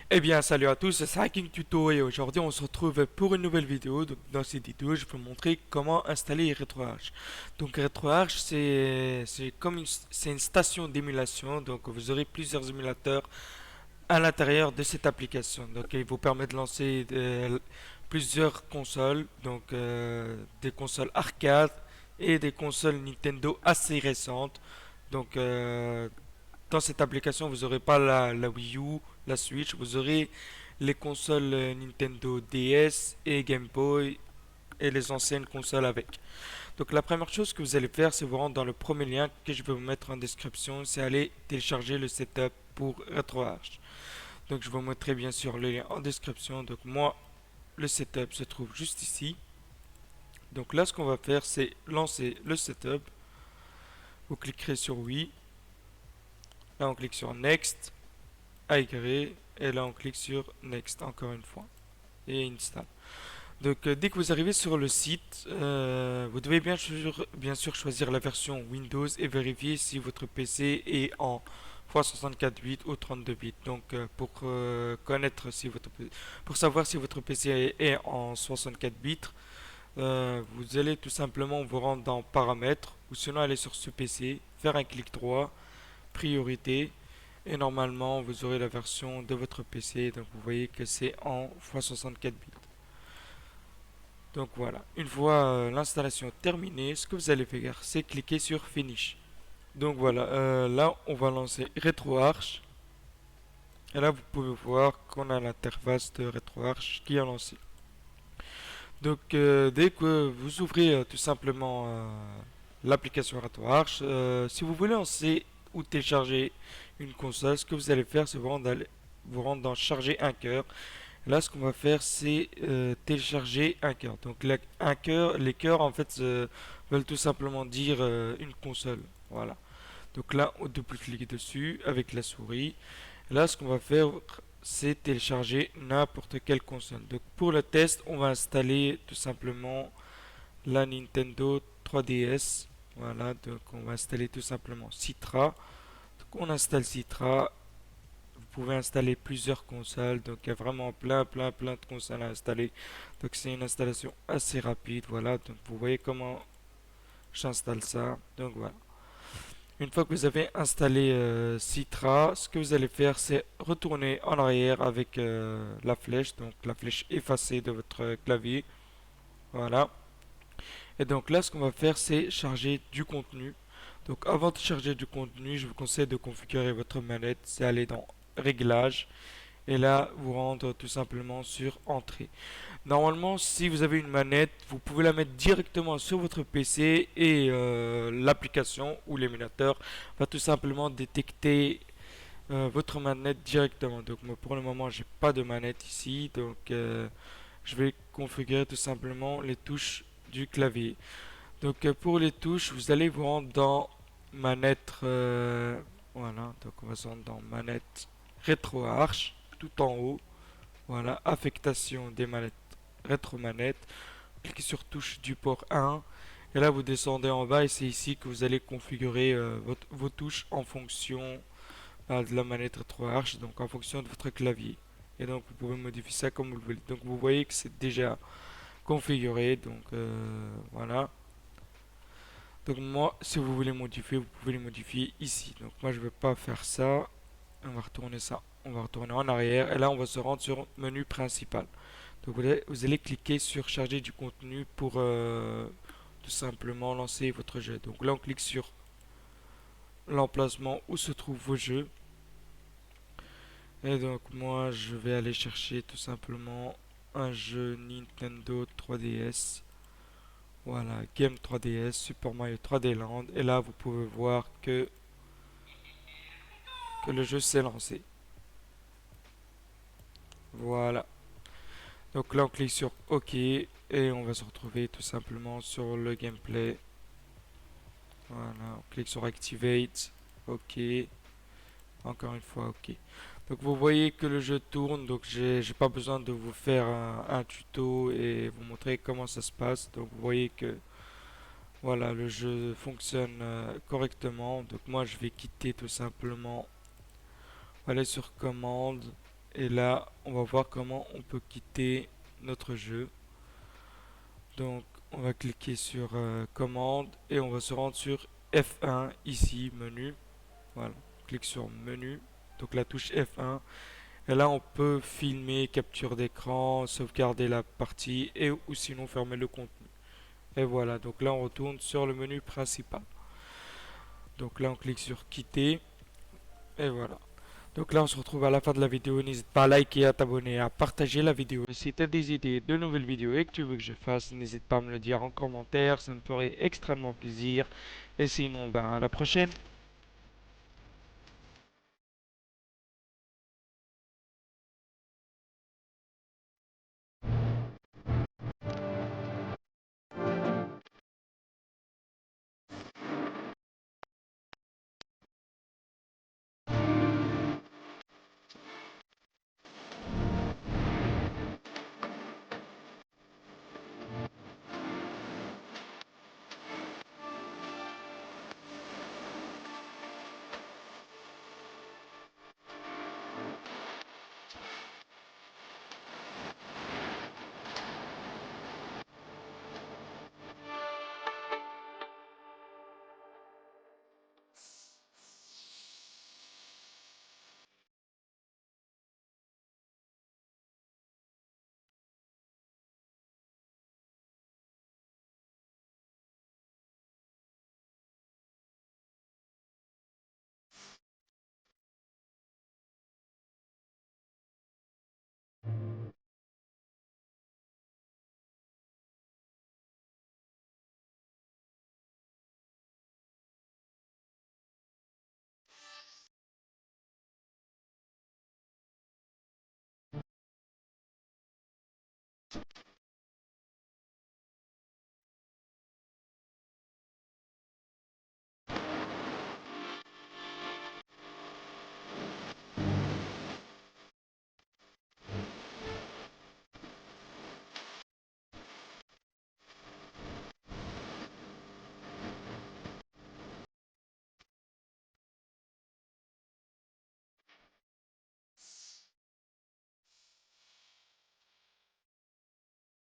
Eh bien, salut à tous, c'est Hacking Tuto et aujourd'hui on se retrouve pour une nouvelle vidéo. Donc, dans cette vidéo, je vais vous montrer comment installer RetroArch. Donc, RetroArch, c'est comme c'est une station d'émulation. Donc, vous aurez plusieurs émulateurs à l'intérieur de cette application. Donc, il vous permet de lancer plusieurs consoles, donc des consoles arcade et des consoles Nintendo assez récentes. Donc, dans cette application, vous n'aurez pas la Wii U, la Switch, vous aurez les consoles Nintendo DS et Game Boy et les anciennes consoles avec. Donc la première chose que vous allez faire, c'est vous rendre dans le premier lien que je vais vous mettre en description, c'est aller télécharger le setup pour RetroArch. Donc je vous mettrai bien sûr le lien en description. Donc moi, le setup se trouve juste ici. Donc là, ce qu'on va faire, c'est lancer le setup. Vous cliquerez sur oui. Là, on clique sur Next. Agréer et là on clique sur Next encore une fois et Install. Donc dès que vous arrivez sur le site, vous devez bien sûr choisir la version Windows et vérifier si votre PC est en x64 bits ou 32 bits. Donc connaître si pour savoir si votre PC est en 64 bits, vous allez tout simplement vous rendre dans Paramètres ou sinon aller sur ce PC, faire un clic droit, Priorité et normalement, vous aurez la version de votre PC. Donc, vous voyez que c'est en x64 bits. Donc, voilà. Une fois l'installation terminée, ce que vous allez faire, c'est cliquer sur Finish. Donc, voilà. Là, on va lancer RetroArch. Et là, vous pouvez voir qu'on a l'interface de RetroArch qui est lancée. Donc, dès que vous ouvrez tout simplement l'application RetroArch, si vous voulez lancer ou télécharger une console, ce que vous allez faire, c'est vous rendre dans Charger un cœur. Là, ce qu'on va faire, c'est télécharger un cœur. Donc, un cœur, les cœurs, en fait, veulent tout simplement dire une console. Voilà. Donc là, on double-clique dessus avec la souris. Là, ce qu'on va faire, c'est télécharger n'importe quelle console. Donc, pour le test, on va installer tout simplement la Nintendo 3DS. Voilà, donc on va installer tout simplement Citra. Donc, on installe Citra. Vous pouvez installer plusieurs consoles, donc il y a vraiment plein de consoles à installer. Donc c'est une installation assez rapide, voilà. Donc vous voyez comment j'installe ça. Donc voilà. Une fois que vous avez installé Citra, ce que vous allez faire, c'est retourner en arrière avec la flèche, donc la flèche effacée de votre clavier. Voilà. Et donc là, ce qu'on va faire, c'est charger du contenu. Donc avant de charger du contenu, je vous conseille de configurer votre manette. C'est aller dans Réglages et là vous rendre tout simplement sur Entrée. Normalement, si vous avez une manette, vous pouvez la mettre directement sur votre PC et l'application ou l'émulateur va tout simplement détecter votre manette directement. Donc moi, pour le moment, j'ai pas de manette ici, donc je vais configurer tout simplement les touches du clavier. Donc pour les touches, vous allez vous rendre dans manette, voilà, donc on va se rendre dans manette RetroArch tout en haut. Voilà, affectation des manettes rétro-manette. Cliquez sur touche du port 1. Et là, vous descendez en bas et c'est ici que vous allez configurer vos touches en fonction de la manette RetroArch, donc en fonction de votre clavier. Et donc, vous pouvez modifier ça comme vous le voulez. Donc, vous voyez que c'est déjà configuré. Donc, voilà. Donc, moi, si vous voulez modifier, vous pouvez les modifier ici. Donc, moi, je ne vais pas faire ça. On va retourner ça. On va retourner en arrière. Et là, on va se rendre sur menu principal. Donc vous allez cliquer sur charger du contenu pour tout simplement lancer votre jeu. Donc là on clique sur l'emplacement où se trouvent vos jeux. Et donc moi je vais aller chercher tout simplement un jeu Nintendo 3DS. Voilà, Game 3DS, Super Mario 3D Land. Et là vous pouvez voir que le jeu s'est lancé. Voilà. Donc là on clique sur OK et on va se retrouver tout simplement sur le gameplay. Voilà, on clique sur Activate. OK. Encore une fois, OK. Donc vous voyez que le jeu tourne, donc j'ai pas besoin de vous faire un tuto et vous montrer comment ça se passe. Donc vous voyez que voilà, le jeu fonctionne correctement. Donc moi je vais quitter tout simplement, aller sur commande Et là, on va voir comment on peut quitter notre jeu. Donc, on va cliquer sur commande et on va se rendre sur F1 ici, menu. Voilà, on clique sur menu, donc la touche F1. Et là, on peut filmer, capture d'écran, sauvegarder la partie et ou sinon fermer le contenu. Et voilà, donc là, on retourne sur le menu principal. Donc là, on clique sur quitter et voilà. Donc là, on se retrouve à la fin de la vidéo. N'hésite pas à liker, à t'abonner, à partager la vidéo. Et si tu as des idées de nouvelles vidéos et que tu veux que je fasse, n'hésite pas à me le dire en commentaire. Ça me ferait extrêmement plaisir. Et sinon, ben, à la prochaine.